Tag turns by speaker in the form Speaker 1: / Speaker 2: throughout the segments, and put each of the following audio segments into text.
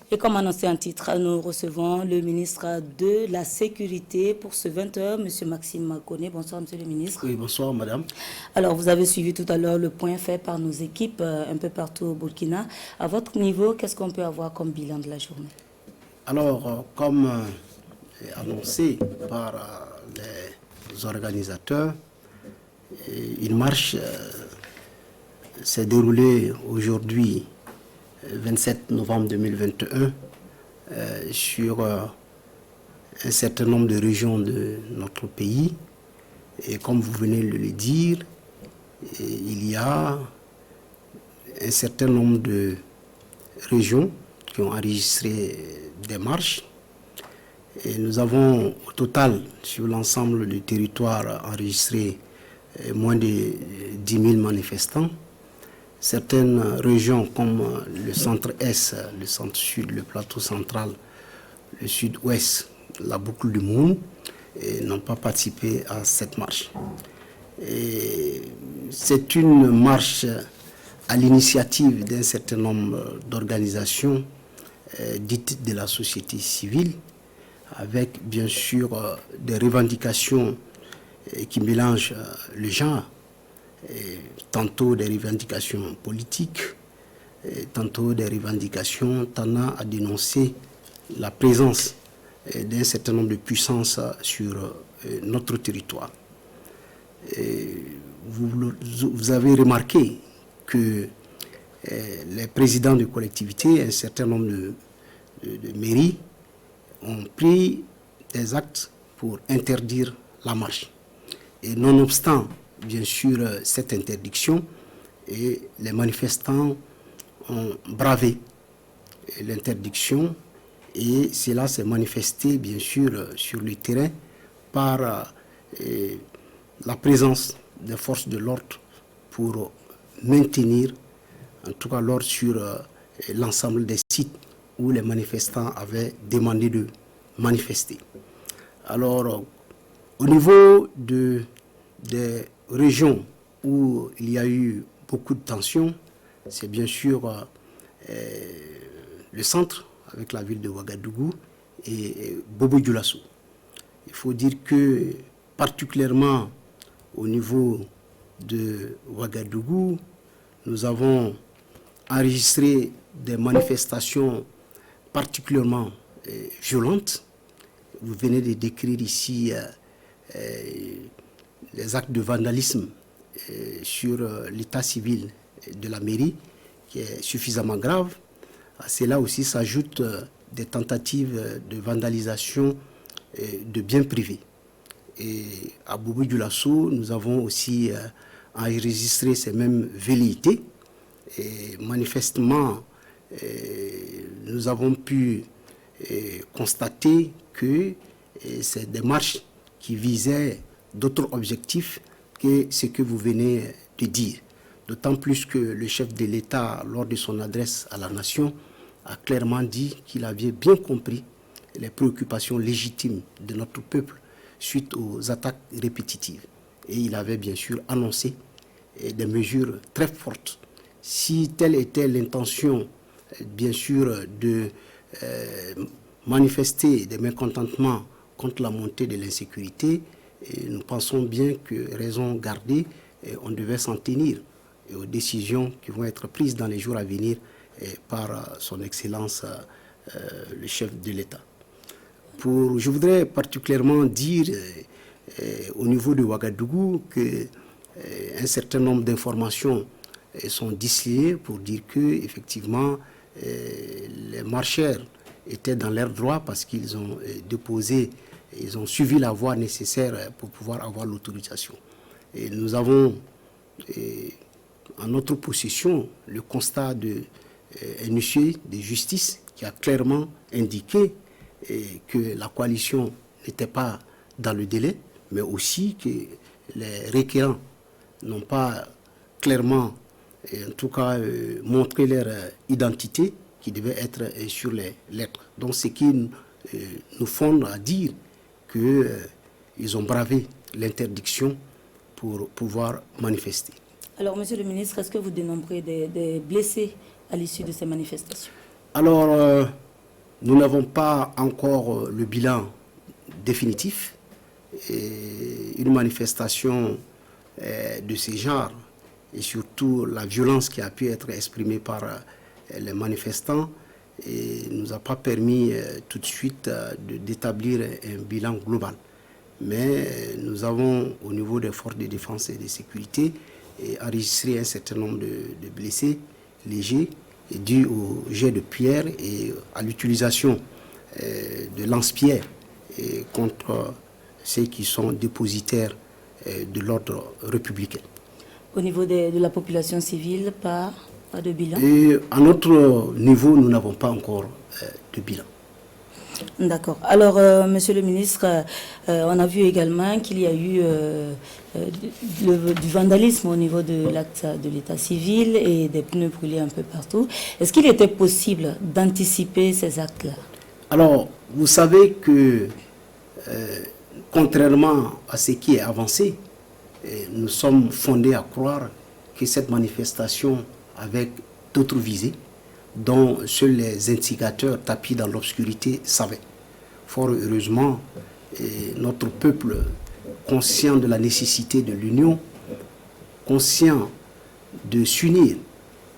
Speaker 1: Et comme annoncé en titre, nous recevons le ministre de la Sécurité pour ce 20h, M. Maxime Makoné. Bonsoir, M. le ministre.
Speaker 2: Oui, bonsoir, madame.
Speaker 1: Alors, vous avez suivi tout à l'heure le point fait par nos équipes un peu partout au Burkina. À votre niveau, qu'est-ce qu'on peut avoir comme bilan de la journée?
Speaker 2: Alors, comme annoncé par les organisateurs, une marche s'est déroulée aujourd'hui, 27 novembre 2021, sur un certain nombre de régions de notre pays. Et comme vous venez de le dire, il y a un certain nombre de régions qui ont enregistré des marches. Et nous avons au total, sur l'ensemble du territoire, enregistré moins de 10 000 manifestants. Certaines régions comme le centre-est, le centre-sud, le plateau central, le sud-ouest, la boucle du Moun, n'ont pas participé à cette marche. C'est une marche à l'initiative d'un certain nombre d'organisations dites de la société civile, avec bien sûr des revendications qui mélangent le genre, tantôt des revendications politiques, tantôt des revendications tendant à dénoncer la présence d'un certain nombre de puissances sur notre territoire. Vous avez remarqué que les présidents de collectivités, un certain nombre de mairies, ont pris des actes pour interdire la marche. Et nonobstant, bien sûr, cette interdiction, et les manifestants ont bravé l'interdiction et cela s'est manifesté, bien sûr, sur le terrain par la présence des forces de l'ordre pour maintenir, en tout cas l'ordre sur l'ensemble des sites où les manifestants avaient demandé de manifester. Alors, au niveau des régions où il y a eu beaucoup de tensions, c'est bien sûr le centre, avec la ville de Ouagadougou, et Bobo-Dioulasso. Il faut dire que, particulièrement au niveau de Ouagadougou, nous avons enregistré des manifestations particulièrement violentes. Vous venez de décrire ici les actes de vandalisme sur l'état civil de la mairie, qui est suffisamment grave. À cela aussi s'ajoutent des tentatives de vandalisation de biens privés. Et à Bobo-Dioulasso, nous avons aussi enregistré ces mêmes velléités. Et manifestement, nous avons pu constater que c'est des marches qui visaient d'autres objectifs que ce que vous venez de dire. D'autant plus que le chef de l'État, lors de son adresse à la nation, a clairement dit qu'il avait bien compris les préoccupations légitimes de notre peuple suite aux attaques répétitives. Et il avait bien sûr annoncé des mesures très fortes. Si telle était l'intention, bien sûr, de manifester des mécontentements contre la montée de l'insécurité, nous pensons bien que, raison gardée, on devait s'en tenir aux décisions qui vont être prises dans les jours à venir par son Excellence, le chef de l'État. Je voudrais particulièrement dire au niveau de Ouagadougou qu'un certain nombre d'informations sont distillées pour dire que effectivement les marcheurs étaient dans leur droit parce qu'ils ont déposé, ils ont suivi la voie nécessaire pour pouvoir avoir l'autorisation. Et nous avons en notre possession le constat d'un huissier de justice qui a clairement indiqué que la coalition n'était pas dans le délai, mais aussi que les requérants n'ont pas clairement, en tout cas, montré leur identité qui devait être sur les lettres. Donc, ce qui nous fonde à dire qu'ils ont bravé l'interdiction pour pouvoir manifester.
Speaker 1: Alors, Monsieur le ministre, est-ce que vous dénombrez des blessés à l'issue de ces manifestations?
Speaker 2: Alors, Nous n'avons pas encore le bilan définitif. Et une manifestation de ce genre, et surtout la violence qui a pu être exprimée par les manifestants, ne nous a pas permis tout de suite d'établir un bilan global. Mais nous avons, au niveau des forces de défense et de sécurité, enregistré un certain nombre de blessés légers dû au jet de pierre et à l'utilisation de lance-pierres contre ceux qui sont dépositaires de l'ordre républicain.
Speaker 1: Au niveau de la population civile, pas de bilan?
Speaker 2: Et à notre niveau, nous n'avons pas encore de bilan.
Speaker 1: D'accord. Alors, Monsieur le ministre, on a vu également qu'il y a eu du vandalisme au niveau de l'acte de l'état civil et des pneus brûlés un peu partout. Est-ce qu'il était possible d'anticiper ces actes-là?
Speaker 2: Alors, vous savez que, contrairement à ce qui est avancé, nous sommes fondés à croire que cette manifestation avec d'autres visées, dont seuls les instigateurs tapis dans l'obscurité savaient. Fort heureusement, notre peuple, conscient de la nécessité de l'union, conscient de s'unir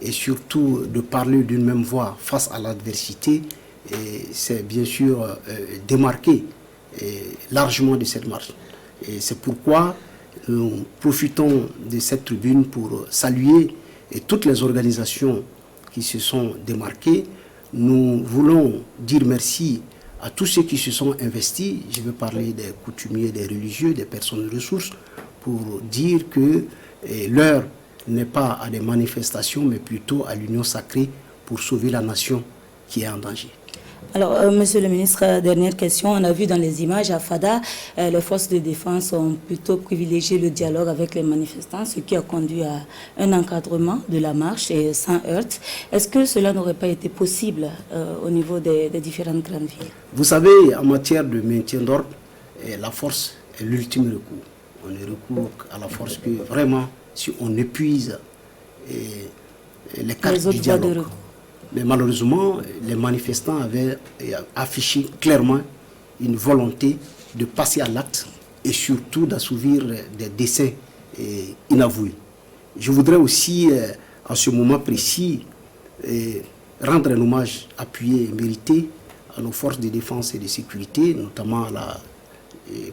Speaker 2: et surtout de parler d'une même voix face à l'adversité, s'est bien sûr démarqué largement de cette marche. Et c'est pourquoi nous profitons de cette tribune pour saluer toutes les organisations qui se sont démarquées. Nous voulons dire merci à tous ceux qui se sont investis. Je veux parler des coutumiers, des religieux, des personnes de ressources, pour dire que l'heure n'est pas à des manifestations, mais plutôt à l'union sacrée pour sauver la nation qui est en danger.
Speaker 1: Alors, Monsieur le ministre, dernière question. On a vu dans les images à Fada, les forces de défense ont plutôt privilégié le dialogue avec les manifestants, ce qui a conduit à un encadrement de la marche et sans heurts. Est-ce que cela n'aurait pas été possible au niveau des différentes grandes villes?
Speaker 2: Vous savez, en matière de maintien d'ordre, la force est l'ultime recours. On ne recourt à la force que vraiment si on épuise les cartes du dialogue. Mais malheureusement, les manifestants avaient affiché clairement une volonté de passer à l'acte et surtout d'assouvir des desseins inavoués. Je voudrais aussi, en ce moment précis, rendre un hommage appuyé et mérité à nos forces de défense et de sécurité, notamment à la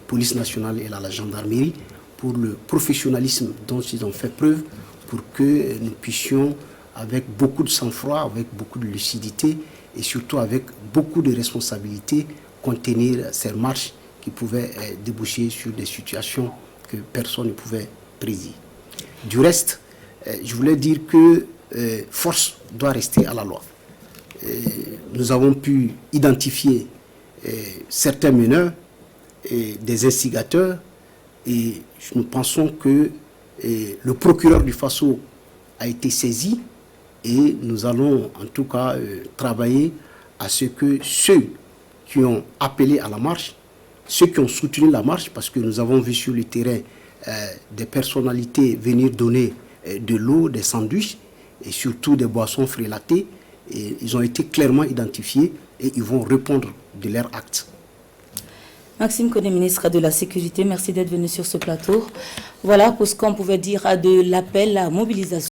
Speaker 2: police nationale et à la gendarmerie, pour le professionnalisme dont ils ont fait preuve pour que nous puissions, avec beaucoup de sang-froid, avec beaucoup de lucidité et surtout avec beaucoup de responsabilité, contenir ces marches qui pouvaient déboucher sur des situations que personne ne pouvait prédire. Du reste, je voulais dire que force doit rester à la loi. Nous avons pu identifier certains meneurs et des instigateurs et nous pensons que le procureur du Faso a été saisi. Et nous allons en tout cas travailler à ce que ceux qui ont appelé à la marche, ceux qui ont soutenu la marche, parce que nous avons vu sur le terrain des personnalités venir donner de l'eau, des sandwichs et surtout des boissons frélatées. Et ils ont été clairement identifiés et ils vont répondre de leurs actes.
Speaker 1: Maxime Koné, ministre de la Sécurité, merci d'être venu sur ce plateau. Voilà pour ce qu'on pouvait dire de l'appel à mobilisation.